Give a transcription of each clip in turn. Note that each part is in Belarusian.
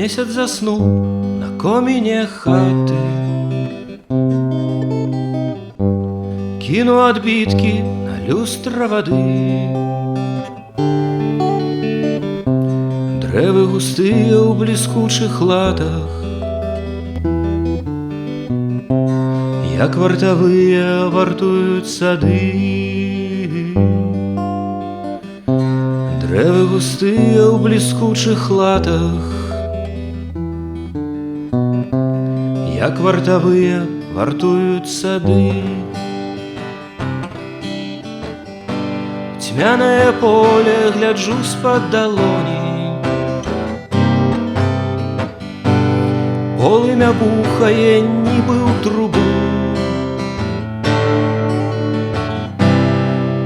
Месяц заснуў на коміне хаты, кіну адбіткі на люстра вады. Дрэвы густыя ў бліскучых латах, як вартавыя вартуюць сады. Дрэвы густыя ў бліскучых латах, як вартавыя вартуюць сады. Цьмянае поле гляджу з-пад далоні, полымя бухае нібы ў трубу.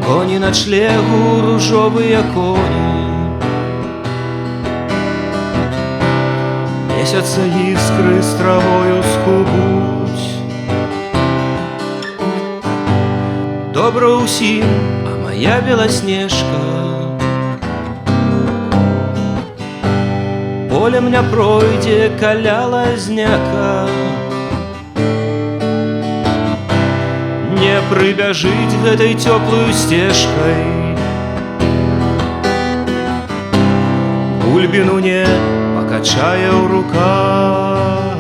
Коні на члегу, ружовыя коні, месяца іскры з травою скубуць. Добра ўсім, а моя беласнежка полем не пройдзе каля лазняка. Не прыбяжыць гэтай цёплаю сцежкай, бульбіну не пакачае ў руках.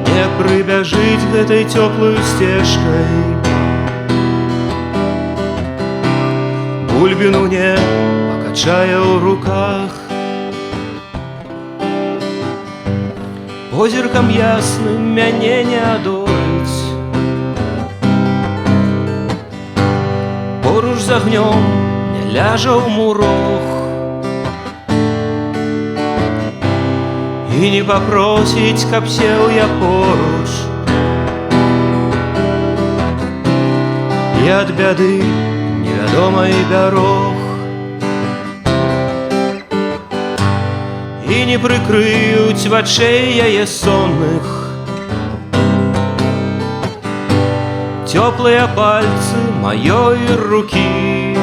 Не прыбяжыць гэтай цёплаю сцежкай, бульбіну не пакачае ў руках. Позіркам ясным мяне не адолець, поруч з агнём не ляжа ў мурох і не папросіць, каб сеў я поруч. І ад бяды невядомай бярог, і не прыкрыюць вачэй яе сонных цёплыя пальцы маёй рукі.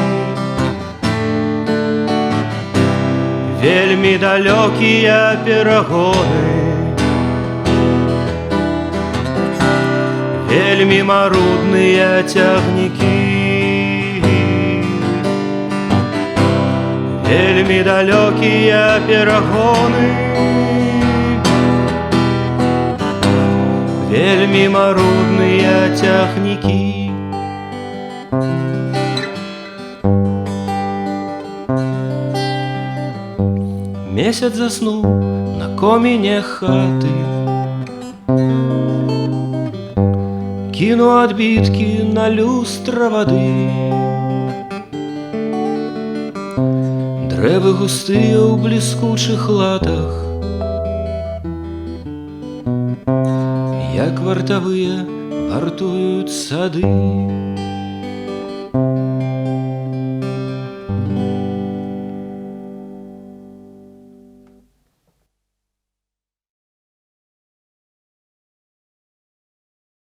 Вельмі далёкія перагоны, вельмі марудныя цягнікі, вельмі далёкія перагоны, вельмі марудныя цягнікі. Месяц заснуў на коміне хаты, кіну адбіткі на люстра вады. Дрэвы густыя ў бліскучых латах, як вартавыя вартуюць сады.